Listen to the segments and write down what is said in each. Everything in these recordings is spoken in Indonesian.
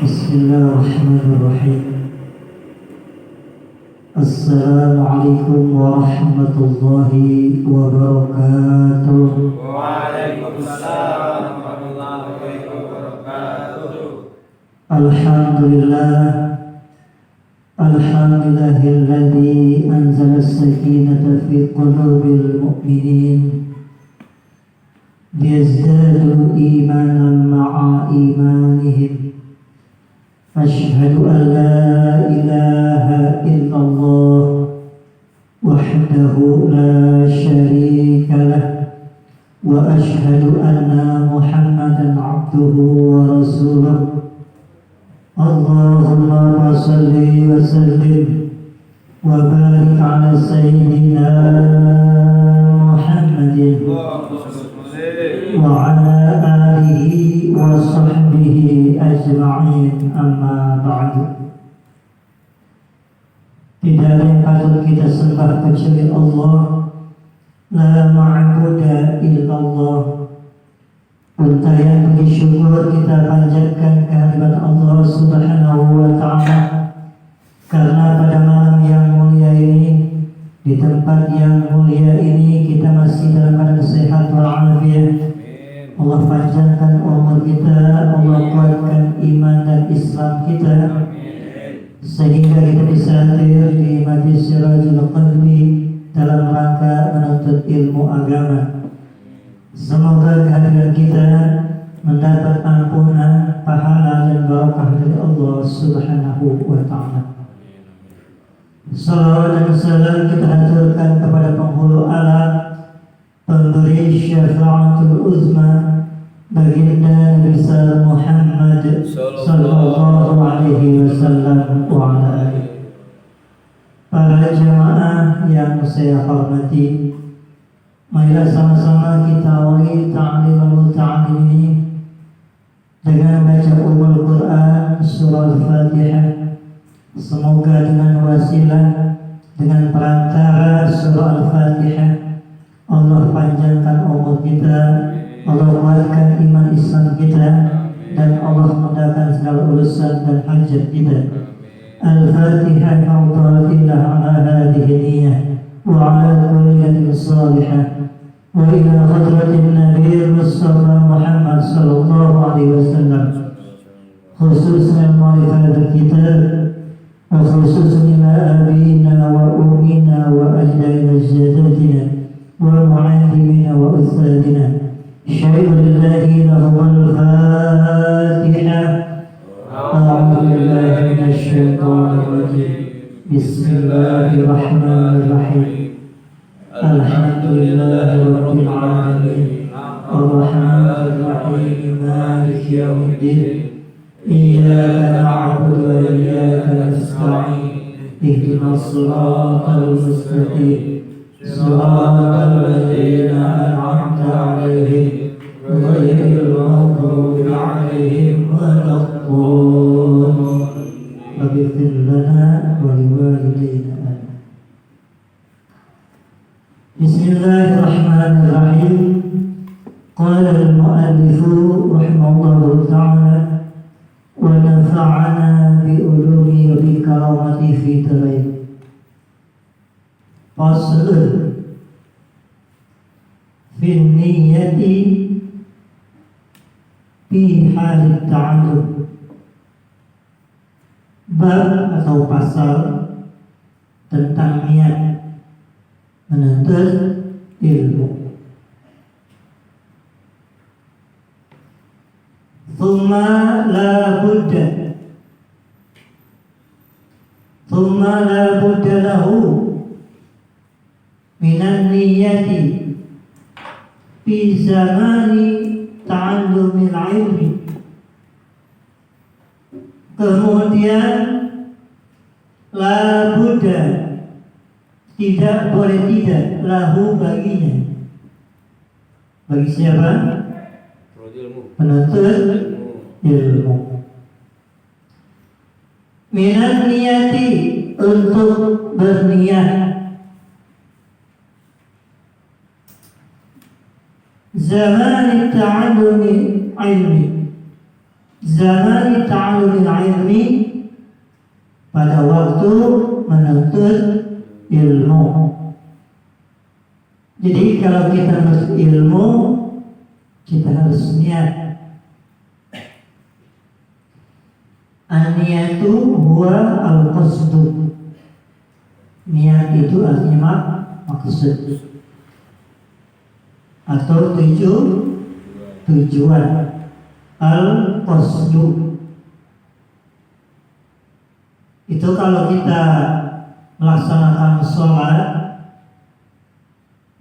Bismillahirrahmanirrahim. Assalamualaikum warahmatullahi wabarakatuh. Waalaikumsalam warahmatullahi wabarakatuh. Alhamdulillah. Alhamdulillahilladzi anzala as-sakinata fi qulubil mu'minin liyazdadu imanan ma'a imanihim. Ashhadu an la ilaha illallah wahdahu la syarika lah wa ashhadu anna Muhammadan abduhu wa rasuluh. Allahumma salli wa sallim wa barik ala sayyidina Muhammadin wa ala alihi wa sahbihi ajma'in, amma ba'du. Tidak ada yang patut kita sembah kecuali Allah. La ma'buda illallah. Untayan puji syukur kita panjatkan kehadirat Allah Subhanahu wa ta'ala, karena pada malam yang mulia ini, di tempat yang mulia ini, kita masih dalam keadaan sehat walafiat. Allah panjangkan umur kita, Allah kuatkan iman dan Islam kita, sehingga kita bisa hadir di Majlis Sirajul Qalbi dalam rangka menuntut ilmu agama. Semoga kehadiran kita mendapat ampunan, pahala dan barakah dari Allah Subhanahu wa ta'ala. Salawat dan salam kita haturkan kepada penghulu alam, pemberi syafaatul uzma, baginda Nabi Muhammad sallallahu alaihi wasallam wa ala alihi. Para jamaah yang saya hormati, marilah sama-sama kita awali ta'limul ta'lim ini dengan baca Ummul Quran surah Al-Fatihah. Semoga dengan wasilah, dengan perantara surah Al-Fatihah, Allah panjangkan umur kita, Allah kuatkan iman Islam kita, dan Allah mudahkan segala urusan dan hajat kita. Al-Fatihah. Fa'udharatillah ala hadhihi niyyah wa ala kulliyatin salihah wa ila hadratin Nabi Mustafa Muhammad sallallahu alaihi wasallam, khususnya ma'rifat kitab wa khususnya ila abina wa ummina wa ajdadina jaddatina wa mu'allimina wa ustadina. Syai'u lillahi lahumul Fatihah. A'udzu billahi minasy syaithanir rajim. Bismillahirrahmanirrahim. Alhamdulillahi rabbil alamin. Ar-Rahmanir Rahim. Maliki yaumiddin. Iyyaka na'budu wa iyyaka nasta'in. Ihdinas siratal mustaqim. Siratal ladzina an'amta 'alaihim ghairil maghdubi 'alaihim waladdallin. Ighfir lana wa liwalidayna. Bismillahirrahmanirrahim. Qala al-mu'allifu rahimahullahu ta'ala wa nafa'ana bi ulumi wa bi karamati fi darain. Faslun fi niyyati fi hal ta'allum. Bab atau pasal tentang niat menuntut ilmu. Thumma la budda lahu minan niyyati fi zamani ta'allumil ilmi. Kemudian la budda, tidak boleh tidak, lahu baginya. Bagi siapa? Penuntut ilmu. Minan niyati, untuk berniat. Zaman ta'allumi ilmi, zaman ta'allumil ilmi, pada waktu menuntut ilmu. Jadi kalau kita menuntut ilmu, kita harus niat. An-niyatu huwa al-qasdu. Niat itu artinya maksud atau tujuan. Al-qasdu itu kalau kita melaksanakan sholat,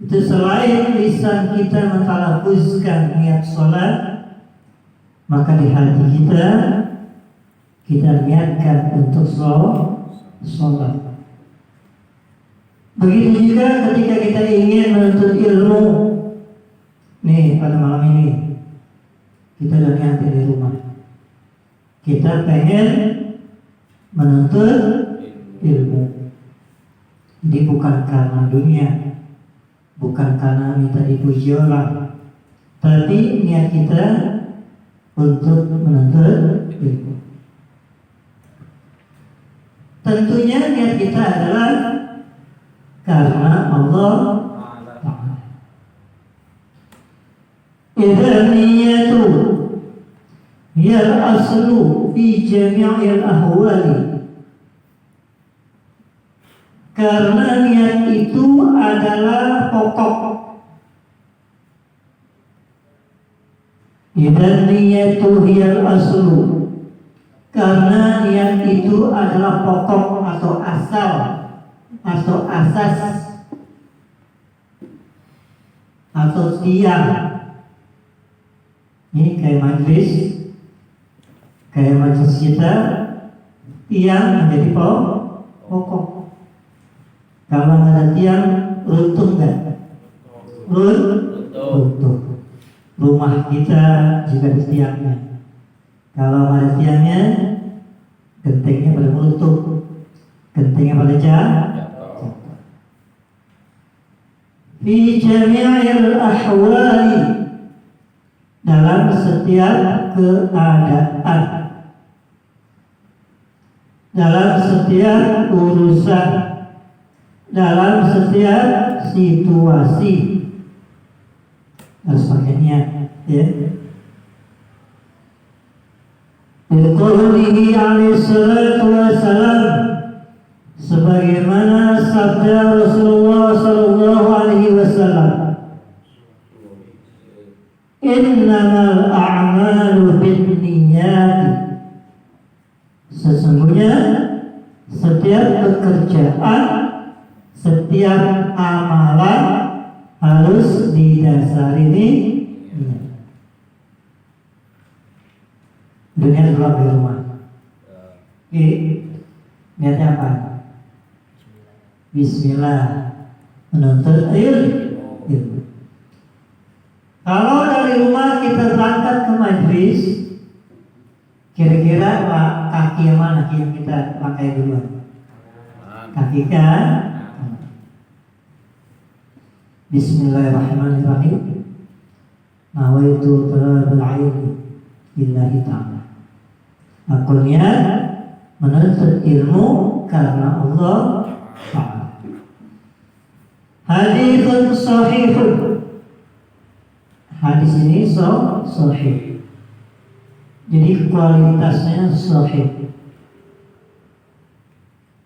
itu selain lisan kita mentalafuzkan niat sholat, maka di hati kita niatkan untuk sholat. Begitu juga ketika kita ingin menuntut ilmu. Nih pada malam ini kita udah niatin di rumah, kita pengen menuntut ilmu. Jadi bukan karena dunia, bukan karena minta dipuji orang, tapi niat kita untuk menuntut ilmu. Tentunya niat kita adalah karena Allah Ta'ala. Idza niyatu hiya al-aslu fi jami'il ahwali. Karena niat itu adalah pokok. Idza niyatu hiya al-aslu, karena niat itu adalah pokok atau asal atau asas atau tiang. Ini kayak majelis kita, tiang menjadi pokok. Kalau nggak ada tiang, runtuh nggak? Runtuh. Rumah kita juga ada tiangnya. Kalau nggak ada tiangnya, gentengnya pada runtuh, gentengnya pada jatuh. Fi jami'il ahwali, dalam setiap keadaan, dalam setiap urusan, dalam setiap situasi harus pakai niat, ya. Biqaulihi alaihi salatu wassalam, sebagaimana sabda Rasulullah sallallahu alaihi wasallam, innamal a'malu binniyat. Sesungguhnya setiap pekerjaan, setiap amalan harus didasari niat. Dunia keluar di rumah. Oke, niatnya apa? Bismillah, menuntut ilmu. Kalau dari rumah kita berangkat ke majlis, kira-kira kaki yang mana yang kita pakai duluan? Kaki kan? Bismillahirrahmanirrahim. Nawaitu talabul ilmi lillahi ta'ala. Aku niat menuntut ilmu karena Allah Ta'ala. Hadithun sahihun. Hadis ini sahih. Jadi kualitasnya sahih.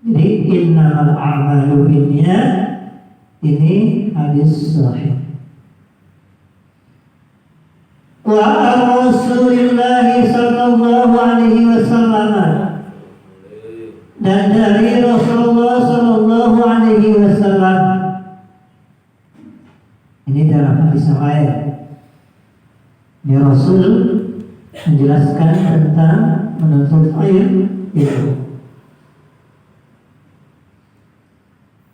Jadi innamal a'malu binniyat, ini hadis sahih. Wa Rasulullah sallallahu alaihi wasallam, dan dari Rasulullah sallallahu alaihi wasallam, ini dalam hadis lain, ini Rasul menjelaskan tentang menuntut ilmu,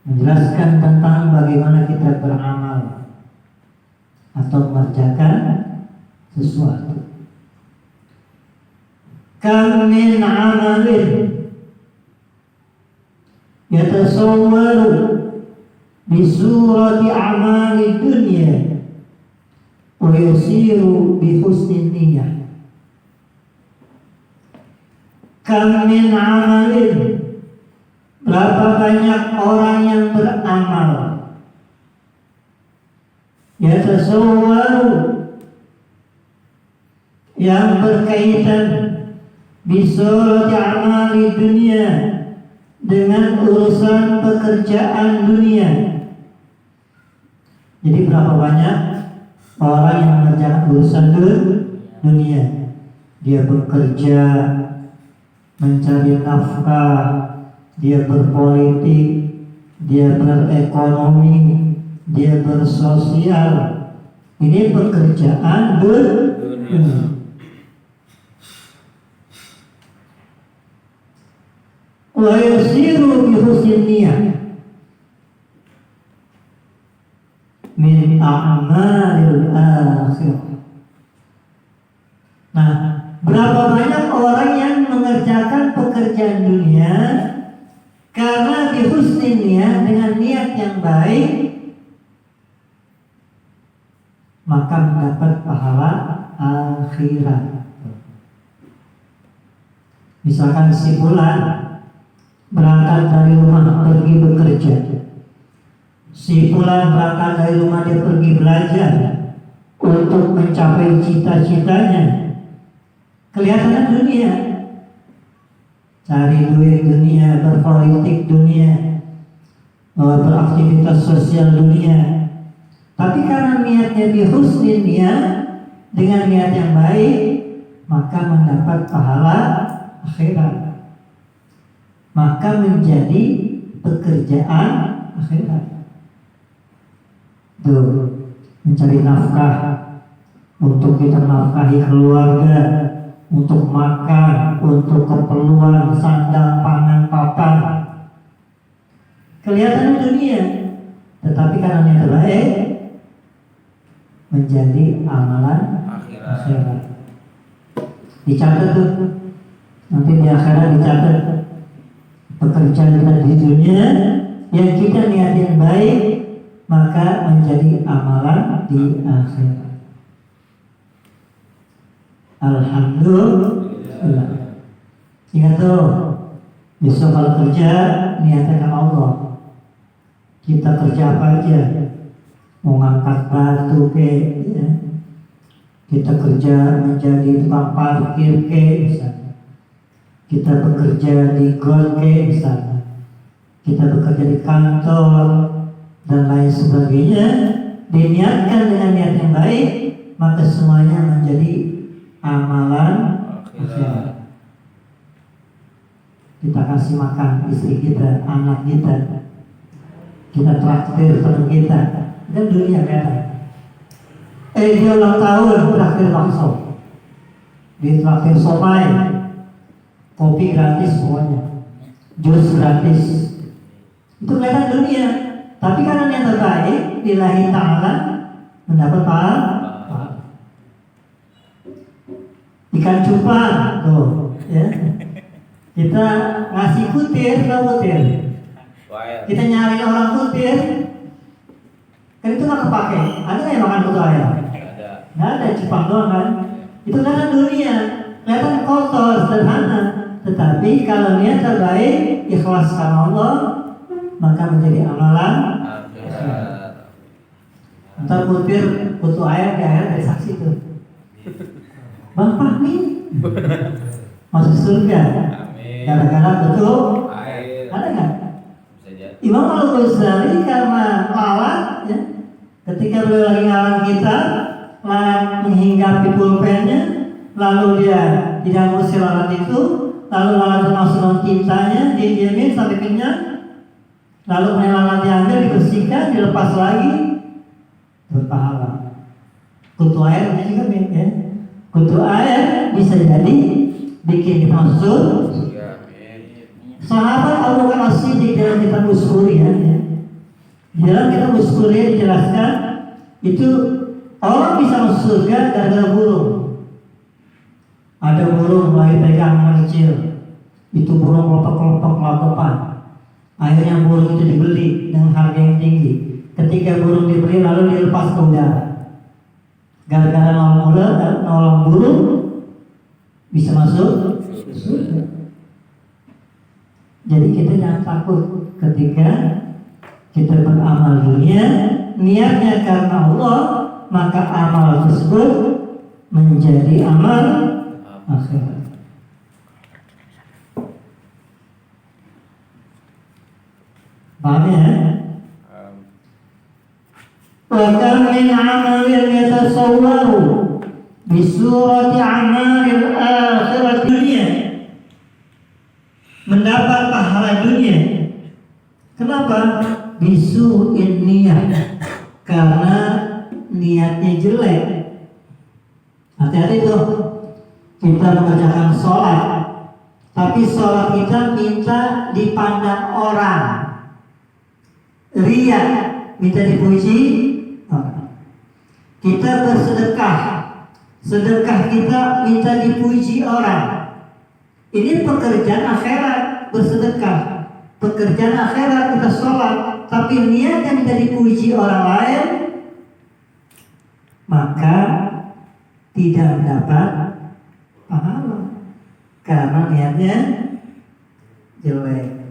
menjelaskan tentang bagaimana kita beramal atau mengerjakan sesuatu. Kam min amalin yatasawwaru bi surati a'mali dunya wa yusiru bi husni niyyah. Kam min amalin, berapa banyak orang yang beramal, yatasawwaru, yang berkaitan bisolati amali dunia, dengan urusan pekerjaan dunia. Jadi berapa banyak orang yang mengerjakan urusan dunia. Dia bekerja, mencari nafkah, dia berpolitik, dia berekonomi, dia bersosial. Ini pekerjaan dunia. Wa yasiru bi husnil niyah min a'malil akhirah. Nah, berapa banyak orang yang mengerjakan pekerjaan dunia karena bi husnil niyah, dengan niat yang baik, maka mendapat pahala akhirat. Misalkan si fulan berangkat dari rumah pergi bekerja, si fulan berangkat dari rumah dia pergi belajar untuk mencapai cita-citanya. Kelihatannya dunia, cari duit dunia, berpolitik dunia, beraktivitas sosial dunia. Tapi karena niatnya di husnil niyah, dengan niat yang baik, maka mendapat pahala akhirat. Maka menjadi pekerjaan akhirat. Tuh, mencari nafkah untuk kita nafkahi keluarga, untuk makan, untuk keperluan sandang, pangan, papan. Kelihatan dunia, tetapi karena niat baik menjadi amalan akhirat. Dicatat tuh, nanti di akhirat dicatat pekerjaan kita di dunia yang kita niatin baik, maka menjadi amalan di akhirat. Alhamdulillah. Ingat tuh, besok kalau kerja niatkan sama Allah. Kita kerja apa aja, mau ngangkat batu ke, ya. Kita kerja menjadi tukang parkir ke, misalnya. Kita bekerja di Gold ke, misalnya. Kita bekerja di kantor dan lain sebagainya. Diniatkan dengan niat yang baik, maka semuanya menjadi amalan akhirat. Kita kasih makan istri kita, anak kita, kita traktir teman kita, dan dunia kan. Dia ulang tahun, traktir bakso, di traktir somai, kopi gratis pokoknya, jus gratis. Itu kelihatan dunia. Tapi karena yang terbaik, lillahi ta'ala, mendapat pahala. Ikan cupang, tuh, ya. Kita ngasih kutir, kita nyari orang kutir, kan itu nggak kepake. Ada nggak yang makan kutu ayam? Nggak ada, cupang doang kan. Itu karena dunia, kelihatan kotor, sederhana. Tetapi kalau niat terbaik, ikhlas karena Allah, maka menjadi amalan. Ntar kutir kutu ayam di air dari saksi tuh. Bang Fahmi masuk surga gara-gara betul ada nggak? Imam Al-Ghazali karena lalat, ya, ketika beliau lagi ngalang kita, lalat menghinggapi pulpennya, lalu dia tidak ngusir lalat itu, lalu lalat masuk dalam tintanya, dia diamin sampai kenyang, lalu lalat diambil, dibersihkan, dilepas lagi, berpahala. Kutu air juga ya. Kutu air bisa jadi bikin kita masuk. Sahabat Abu Bakar As-Siddiq dalam kitab Uskuriyah, ya. Di dalam kitab Uskuriyah dijelaskan itu orang bisa masuk surga gara-gara burung. Ada burung mulai pegang kecil, itu burung kelopak-kelopak lakopan. Akhirnya burung itu dibeli dengan harga yang tinggi. Ketika burung dibeli lalu dilepas ke udara. Gara-gara nolong burung bisa masuk surga. Jadi kita jangan takut ketika kita beramal dunia, niatnya karena Allah, maka amal tersebut menjadi amal akhirat. Paham ya? Wa kam min amalin yatasawwaru bi surati amalil akhirat dunia, mendapat pahala dunia. Kenapa? Bisu niat, karena niatnya jelek. Hati-hati tuh, kita mengerjakan sholat, tapi sholat kita minta dipandang orang, riya, minta dipuji orang. Kita bersedekah, sedekah kita minta dipuji orang. Ini pekerjaan akhirat, bersedekah. Pekerjaan akhirat kita sholat, tapi niatnya minta dipuji orang lain, maka tidak mendapat pahala karena niatnya jelek.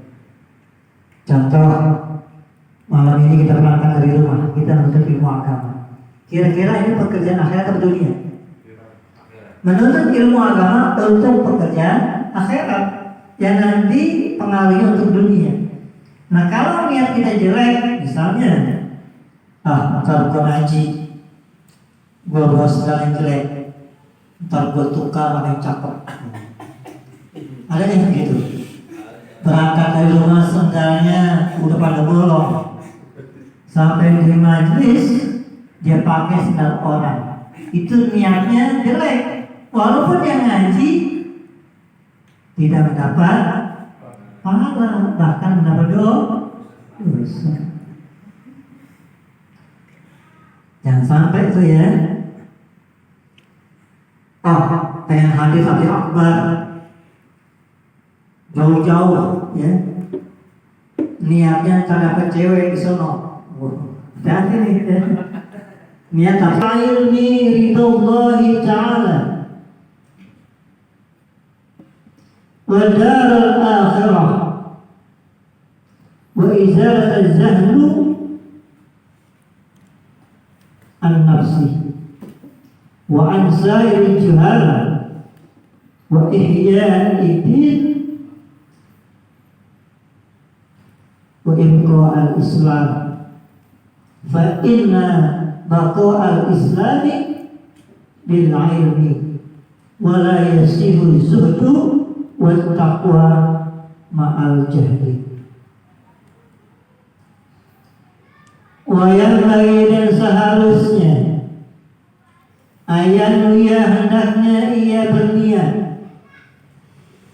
Contoh, malam ini kita berangkat dari rumah, kita menuntut ilmu agama. Kira-kira ini pekerjaan akhirat atau dunia? Menuntut ilmu agama untuk pekerjaan akhirat yang nanti pengaruhnya untuk dunia. Nah, kalau niat kita jelek, misalnya, ntar gue ngaji, gue bawa sendal yang jelek, ntar gue tukar sama yang cakep. Ada yang begitu. Berangkat dari rumah sendalnya udah pada bolong, sampai di majelis dia pakai sendal orang. Itu niatnya jelek. Walaupun dia ngaji, tidak mendapat pahala, bahkan mendapat dosa. Jangan sampai itu ya. Pengen hadir Habib Akbar jauh-jauh ya. Niatnya tak dapat cewek di sono. Hati nih ya. Niat tak ilmi ridhollahi ta'ala wa darul akhirah wa izalat az-zahlu an-nafsi wa an sa'il juhal wa ihya'i din wa ibqa' al-islam fa inna baqa' al-islami bil ilmi wa la yasihu zuhdu wa taqwa ma'al jahli. Wa yang lain dan seharusnya ayanuya hendaknya ia berniat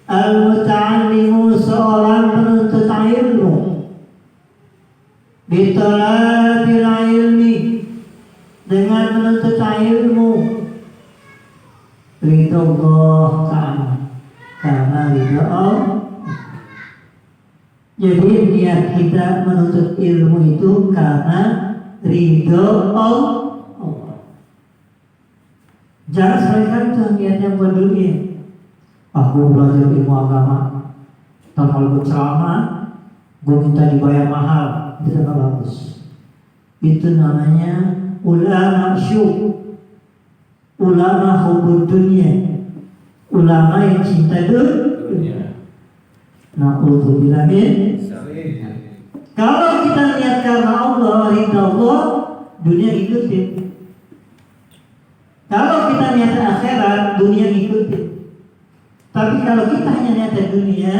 al-muta'allimu seorang penuntut ilmu bitalabil ilmi dengan menuntut ilmu ridho Allah Ta'ala, karena ridho Allah. Jadi niat kita menuntut ilmu itu karena ridho Allah. Jangan sekali-kali itu niatnya buat dunia. Aku belajar ilmu agama, dan kalau gue ceramah, gue minta dibayar mahal. Itu tidak bagus. Itu namanya ulama syuk, ulama hubud dunia, ulama yang cinta dunia. Na'udzubillah min. Kalau kita niat karena Allah, ridha Allah, dunia ikutin. Kalau kita niat akhirat, dunia ikutin. Tapi kalau kita hanya niat dunia,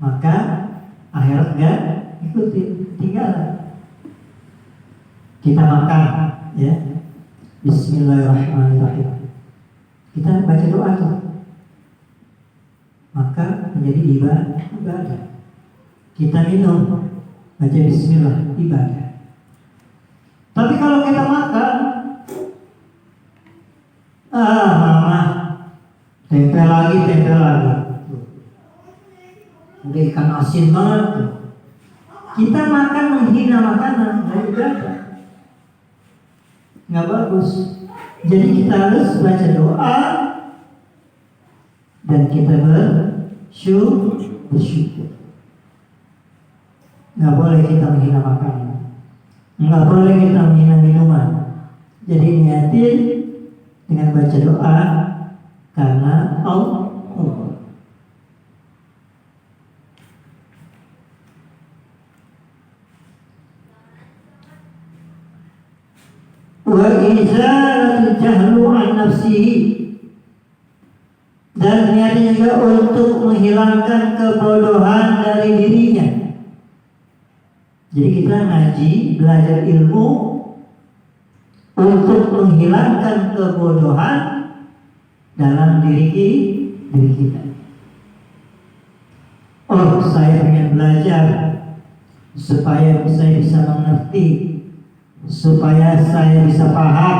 maka akhirat enggak ikutin, tinggal. Kita makan, ya. Bismillahirrahmanirrahim. Kita baca doa tuh, maka menjadi ibadah. Kita minum, baca Bismillah, ibadah. Tapi kalau kita makan, mama, tempel lagi. Udah ikan asin banget. Kita makan menghina makanan, nggak ibadah, nggak bagus. Jadi kita harus baca doa dan kita bersyukur. bersyukur. Nggak boleh kita menghina makanan, nggak boleh kita menghina minuman. Jadi niatin dengan baca doa karena Allah. Wa izalatul jahlu an nafsihi, dan niatnya juga untuk menghilangkan kebodohan dari dirinya. Jadi kita ngaji, belajar ilmu untuk menghilangkan kebodohan dalam diri kita. Oh, saya ingin belajar supaya saya bisa mengerti, supaya saya bisa paham.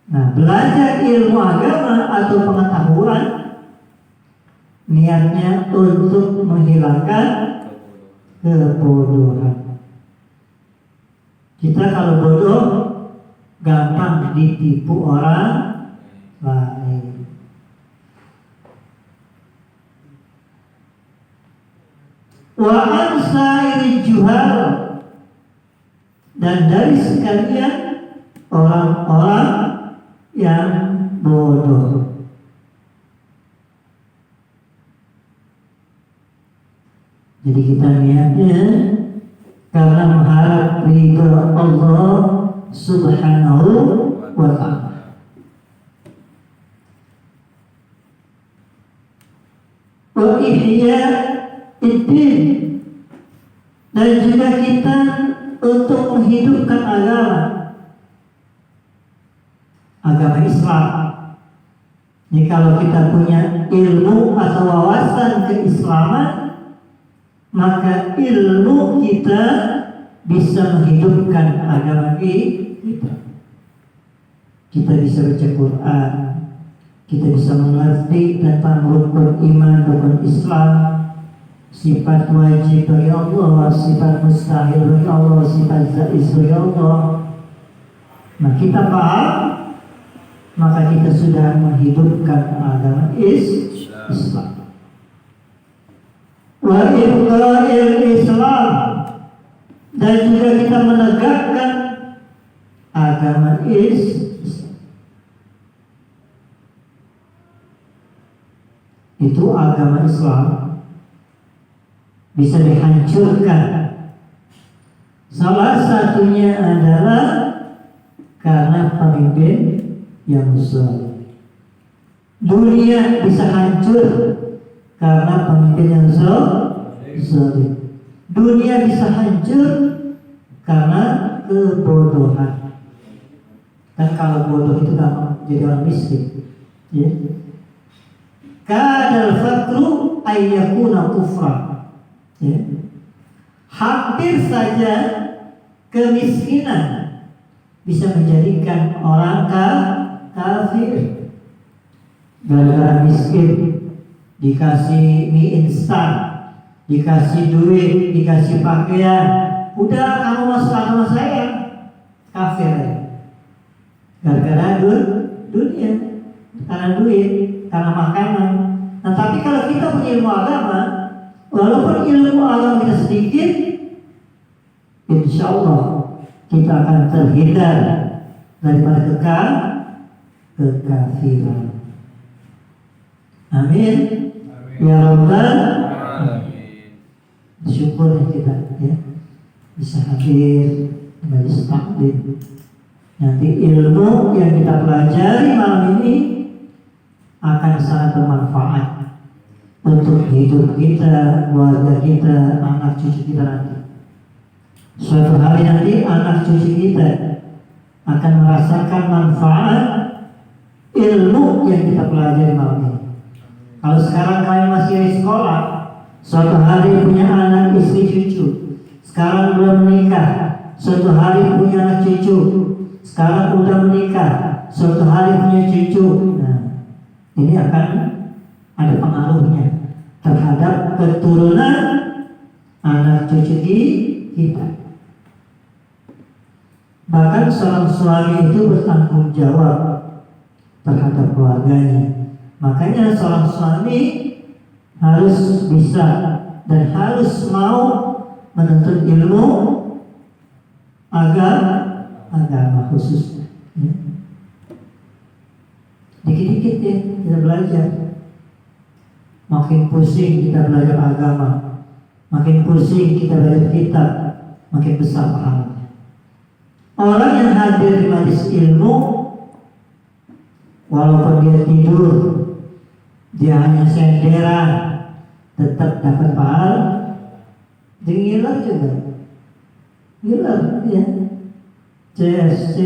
Nah, belajar ilmu agama atau pengetahuan niatnya untuk menghilangkan kebodohan. Kita kalau bodoh gampang ditipu orang lain. Wa ansairi juhal, dan dari sekalian orang-orang yang bodoh. Jadi kita niatnya karena mengharap ridho Allah Subhanahu wa ta'ala. Wa ihya iddin, dan juga kita untuk menghidupkan agama Islam. Ini kalau kita punya ilmu atau wawasan keislaman, maka ilmu kita bisa menghidupkan agama kita. Kita bisa baca Quran, kita bisa mengerti tentang rukun iman, rukun Islam, sifat wajib bagi Allah, sifat mustahil bagi Allah, sifat zaiz bagi Allah. Nah, kita paham, maka kita sudah menghidupkan agama Islam. Wa ibqa'il Islam, dan juga kita menegakkan agama Islam. Itu agama Islam bisa dihancurkan. Salah satunya adalah karena pemimpin yang zalim. Dunia bisa hancur karena pemimpin yang zalim. Dunia bisa hancur karena kebodohan. Dan kalau bodoh itu gampang jadi orang miskin. Ya. Kadal fakru ayyakuna kufra. Ya. Hampir saja kemiskinan bisa menjadikan orang kafir. Gara-gara miskin, dikasih mie instan, dikasih duit, dikasih pakaian, udah kamu masuk agama saya, kafir. Gara-gara dunia, karena duit, karena makanan. Nah, tapi kalau kita punya ilmu agama, walaupun ilmu agama kita sedikit, insya Allah kita akan terhindar daripada kekafiran. Amin. Ya Rabbal Alamin. Syukur kita ya bisa hadir majelis taklim. Nanti ilmu yang kita pelajari malam ini akan sangat bermanfaat untuk hidup kita, keluarga kita, anak cucu kita nanti. Suatu hari nanti anak cucu kita akan merasakan manfaat ilmu yang kita pelajari malam ini. Kalau sekarang kalian masih di sekolah, suatu hari punya anak, istri, cucu. Sekarang belum menikah, suatu hari punya anak cucu. Sekarang udah menikah, suatu hari punya cucu. Nah, ini akan ada pengaruhnya terhadap keturunan anak cucu kita. Bahkan seorang suami itu bertanggung jawab terhadap keluarganya. Makanya seorang suami harus bisa dan harus mau menuntut ilmu agama khususnya. Dikit-dikit ya kita belajar. Makin pusing kita belajar agama, makin pusing kita belajar kitab, makin besar pahalanya. Orang yang hadir di majelis ilmu, walaupun dia tidur, dia hanya senderan, tetap dapat pahala. Jadi ngiler juga, ngiler ya, ces,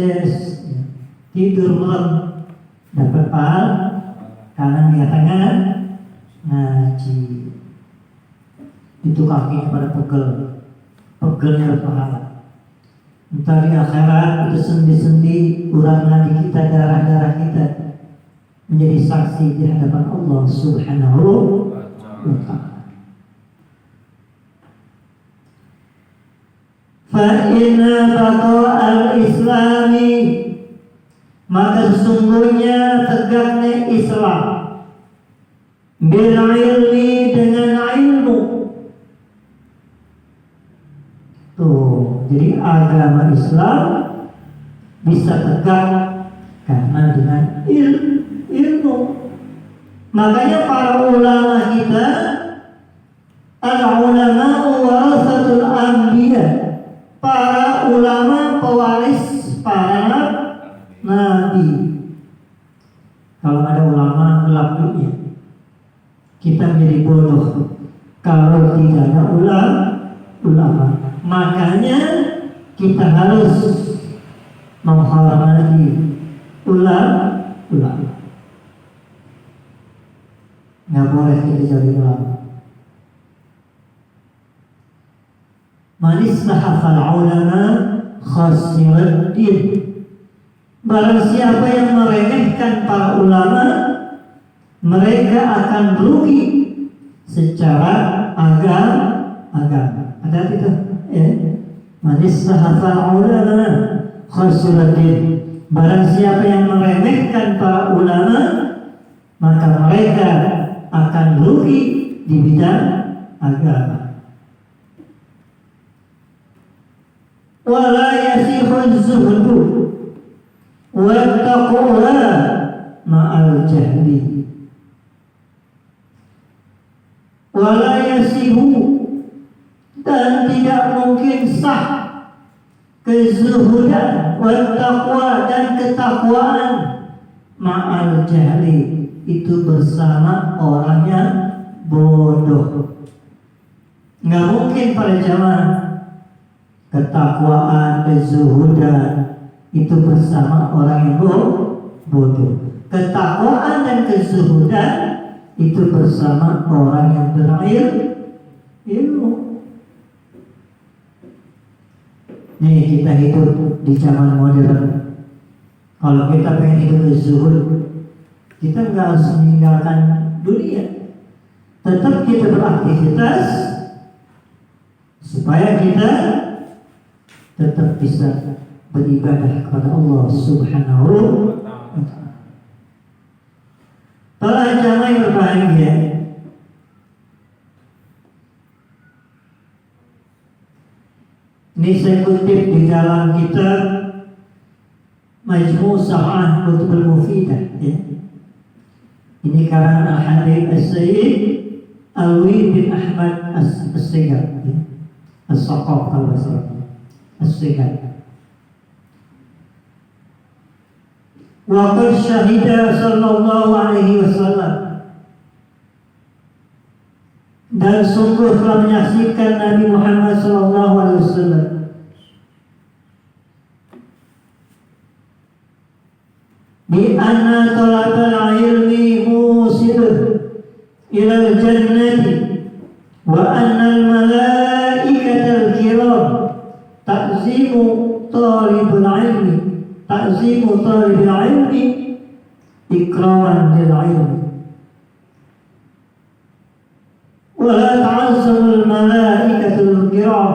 ya. Tidur malam dapat pahala karena dia tangan ngaji. Itu kakinya pada pegelnya pahala. Entar di akhirat itu sendi-sendi urat nadi kita, darah-darah kita menjadi saksi di hadapan Allah Subhanahu wa ta'ala. Fa inna baqa al-islami, maka sesungguhnya tegaknya Islam bil ilmi, dengan ilmu. Tuh, jadi agama Islam bisa tegak karena dengan ilmu. Makanya para ulama kita, al-ulama warasatul anbiya, para ulama pewaris para nabi. Kalau ada ulama gelap dunia, kita menjadi bodoh kalau tidak ada ulama. Makanya kita harus menghormati ulama. Nggak boleh kita jadi ulama. Man istahafal ulama khasirat din. Barang siapa yang meremehkan para ulama, mereka akan rugi secara agama. Ada itu ya. Man istahafal ulama khasirat din. Barang siapa yang meremehkan para ulama, maka mereka akan rugi di bidang agama. Wala yasihu zuhdu wa taqwa ma'al jahli. Wala yasihu, dan tidak mungkin sah kezuhudan wa taqwa, dan ketakwaan ma'al jahli, itu bersama orang yang bodoh. Nggak mungkin para jamaah ketakwaan, kezuhudan itu bersama orang yang bodoh. Ketakwaan dan kezuhudan itu bersama orang yang berilmu. Nih kita hidup di zaman modern. Kalau kita pengen hidup zuhud, kita nggak harus meninggalkan dunia. Tetap kita beraktivitas supaya kita tetap bisa beribadah kepada Allah Subhanahu wa ta'ala. Para jamaah yang berbahagia, ini saya kutip di dalam kitab Majmu' Sab'ah Kutubul Mufidah ya. Ini karangan Al-Habib As-Sayyid Alwi bin Ahmad As-Sigar ya. As-Saqaf As-Sigar. Wa qad syahida sallallahu alaihi wasallam, dan sungguh telah menyaksikan Nabi Muhammad sallallahu alaihi wasallam bi anna talabal ilmi musilun ila al-jannati wa anna al-malaikatal kiram ta'zimu talibul ilmi ikraman lil ilmi wa la ta'azzamul malaikatul kiram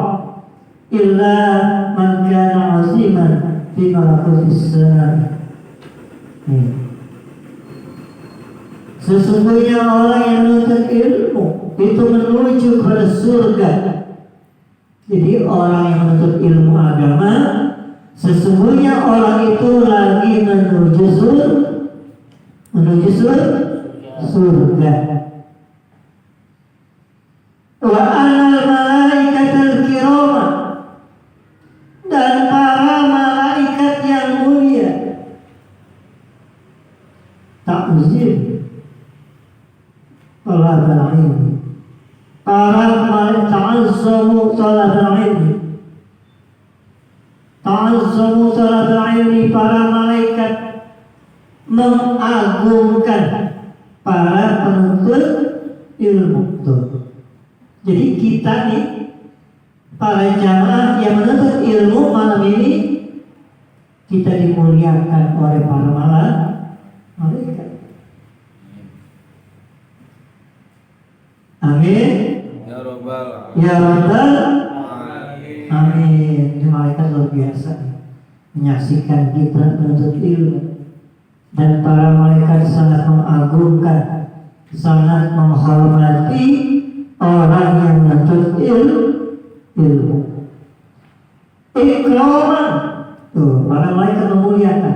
illa man kana aziman fi malakutis sama. Sesungguhnya orang yang menuntut ilmu itu menuju kepada surga. Jadi orang yang menuntut ilmu agama, sesungguhnya orang itu lagi menuju surga. Wa anal malaikatal kirama, dan para malaikat yang mulia ta'zim talabal ilmi, para malaikat ta'azzamu talabal ilmi, para malaikat mengagungkan para penuntut ilmu. Jadi kita nih, para jamaah yang menuntut ilmu malam ini, kita dimuliakan oleh para malaikat. Amin. Ya Rabbal Alamin. Amin. Ini malaikat luar biasa menyaksikan kita menuntut ilmu, dan para malaikat sangat mengagungkan, sangat menghormati orang yang menuntut ilmu. Ikraman. Tuh, para malaikat memuliakan.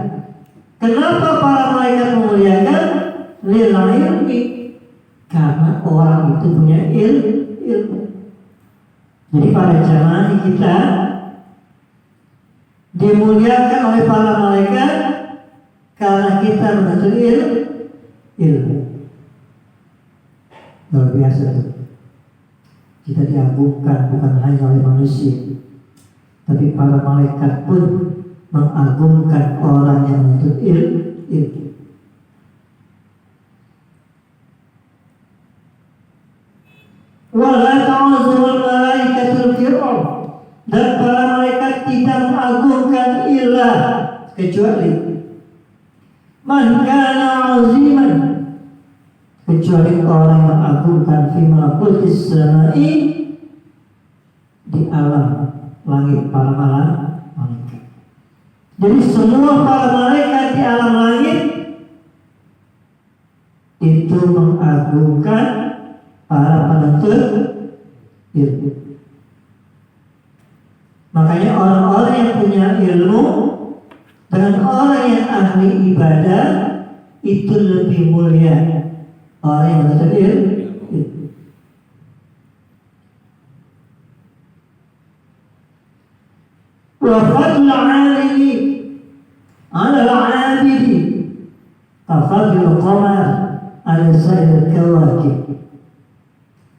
Kenapa para malaikat memuliakan? Lil ilmi. Karena orang itu punya ilmu. Jadi para jamaah kita dimuliakan oleh para malaikat karena kita menuntut ilmu. Luar biasa tuh. Kita diagungkan bukan hanya oleh manusia, tapi para malaikat pun mengagungkan orang yang menuntut ilmu. Wala ta'azul malaikatul kiram, dan para malaikat tidak mengagungkan ilah kecuali man kana aziman, kecuali orang yang mengagungkan fi malakutis samai, di alam langit para malaikat. Jadi semua para malaikat di alam langit itu mengagungkan para penuntut ilmu. Makanya orang-orang yang punya ilmu dengan orang yang ahli ibadah itu lebih mulia. Orang yang menuntut ilmu. Wa fadl 'alimi 'ala al-'abidi ka fadl qamar 'ala sa'ir kawakib.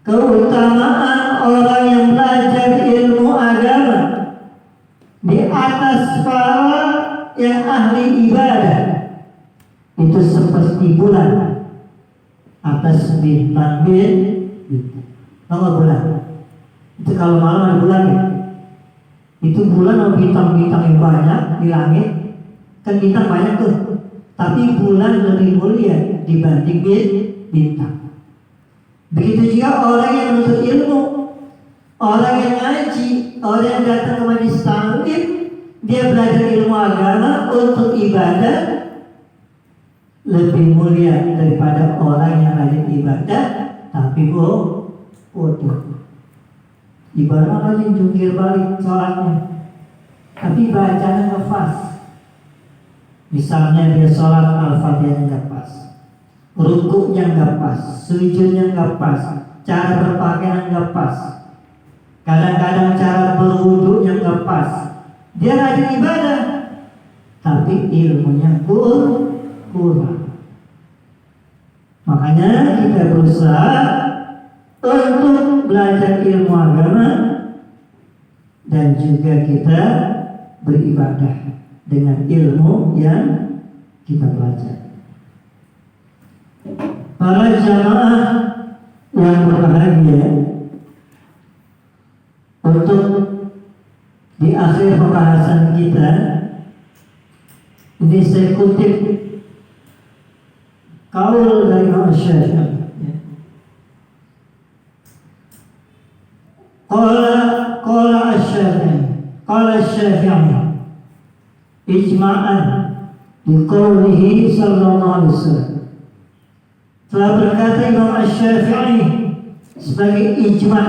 Keutamaan orang yang belajar ilmu agama di atas para yang ahli ibadah itu seperti bulan atas bintang. Tahu bulan? Itu kalau malam ada bulan ya? Itu bulan sama bintang-bintang yang banyak di langit. Kan bintang banyak tuh, tapi bulan lebih mulia dibanding bintang. Begitu juga orang yang menuntut ilmu, orang yang ngaji, orang yang datang ke majelis taklim, dia belajar ilmu agama untuk ibadah, lebih mulia daripada orang yang rajin ibadah tapi bodoh. Ibadah rajin jungkir balik sholatnya, tapi bacanya nggak pas. Misalnya dia sholat al-fatihah nggak pas, rukuknya nggak pas, sujudnya nggak pas, cara berpakaian nggak pas, kadang-kadang cara berwuduknya nggak pas. Dia rajin ibadah, tapi ilmunya kurang. Makanya kita berusaha untuk belajar ilmu agama dan juga kita beribadah dengan ilmu yang kita pelajari. Para jamaah yang berbahagia, untuk di akhir pembahasan kita ini saya kutip kaul dari Imam Syafi'i. Qala Asy-Syafi'i ijma'an bi qawlihi sallallahu alaihi wasallam Telah berkata Imam Asy-Syafi'i sebagai ijma.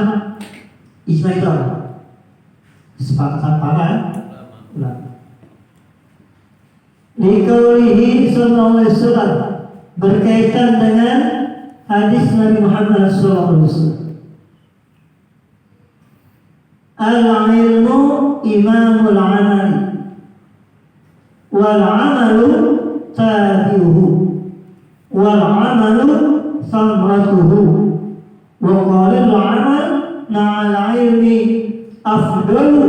Ijma itu apa? Kesepakatan para ulama. Liqaulihi sallallahu alaihi wasallam, berkaitan dengan hadis Nabi Muhammad sallallahu alaihi wasallam. Al-ilmu imamul amali wal amalu tabi'uhu wal amalu samratuhu wa qalil amal ma'al ilmi afdalu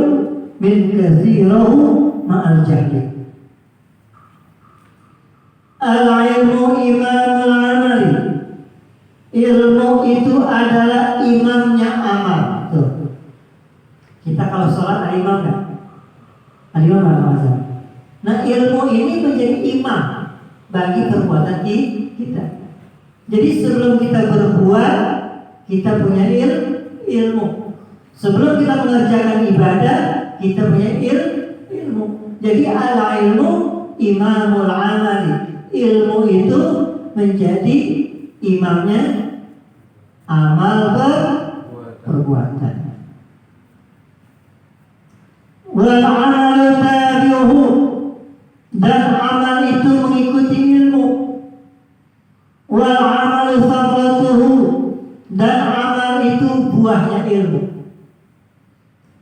min katsirahu ma'al jahli. Al-ilmu imamul amali, ilmu itu adalah imamnya amal. Tuh. Kita kalau sholat ada imam kan? Ada imam nggak? Nah, ilmu ini menjadi imam bagi perbuatan kita. Jadi sebelum kita berbuat, kita punya ilmu. Sebelum kita mengerjakan ibadah, kita punya ilmu. Jadi al-ilmu imamul amali. Ilmu itu menjadi imamnya amal perbuatan. Wal amalu tabi'uhu, dan amal itu mengikuti ilmu. Wal amalu samratuhu, dan amal itu buahnya ilmu.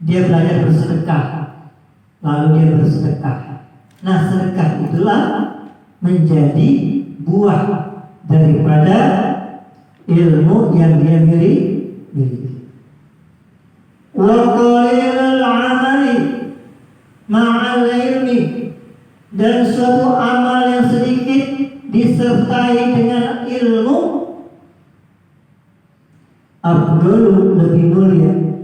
Dia belajar bersedekah, lalu dia bersedekah. Nah, sedekah itulah menjadi buah daripada ilmu yang dia miliki. Wa qalilul amali ma'al ilmi, dan suatu amal yang sedikit disertai dengan ilmu afdalu, lebih mulia,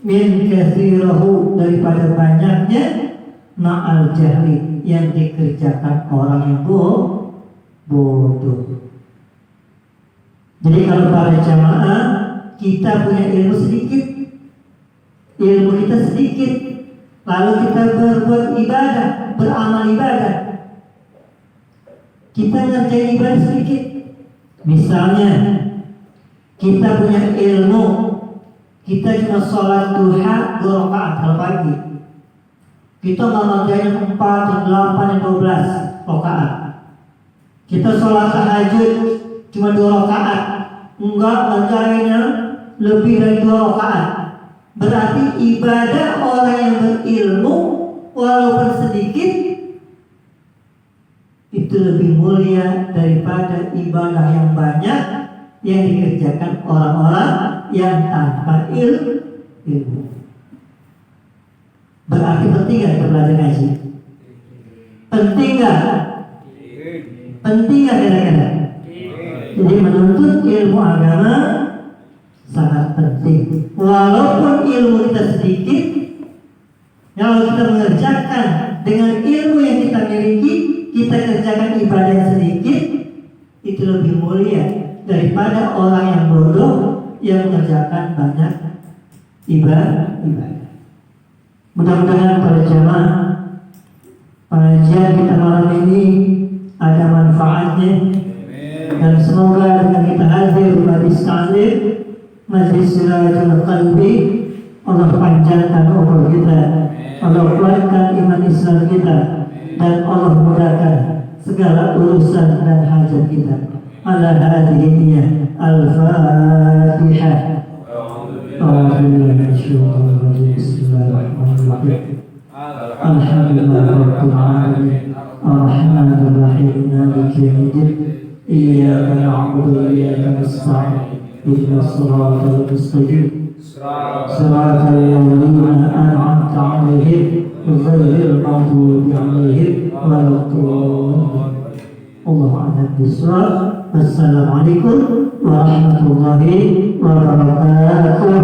min katsirahu, daripada banyaknya ma'al jahli, yang dikerjakan orang yang bodoh. Jadi kalau para jamaah, kita punya ilmu sedikit, ilmu kita sedikit, lalu kita berbuat ibadah, beramal ibadah, kita ngerjain ibadah sedikit. Misalnya kita punya ilmu, kita cuma sholat duha 2 rakaat kalau pagi, kita ngerjain 4, 8, 12 rakaat. Kita sholat tahajud cuma 2 rakaat, enggak ngerjainnya lebih dari 2 rakaat. Berarti ibadah orang yang berilmu walaupun sedikit itu lebih mulia daripada ibadah yang banyak yang dikerjakan orang-orang yang tanpa ilmu. Berarti penting gak kita belajar ngaji? Penting gak? Penting gak kira-kira? Jadi menuntut ilmu agama sangat penting. Walaupun ilmu kita sedikit, kalau kita mengerjakan dengan ilmu yang kita miliki, kita kerjakan ibadah yang sedikit, itu lebih mulia daripada orang yang bodoh yang mengerjakan banyak ibadah. Mudah-mudahan para jamaah, pengajian kita malam ini ada manfaatnya, dan semoga dengan kita hadir di majlis ta'lim, majlis Sirajul Qalbi, Allah panjangkan umur kita, Allah kuatkan iman Islam kita, dan Allah mudahkan segala urusan dan hajat kita. Ala hadhihi niyyah. Al-Fatihah. Bismillahirrahmanirrahim. Alhamdulillahirabbil alamin. Arrahmanir rahim. Maliki yaumiddin. Iyyaka na'budu wa iyyaka nasta'in. Ihdinas siratal mustaqim. Siratal ladzina an'amta 'alaihim ghairil maghdubi 'alaihim waladdallin. Allahu a'lam bishawab. Wassalamualaikum warahmatullahi wabarakatuh.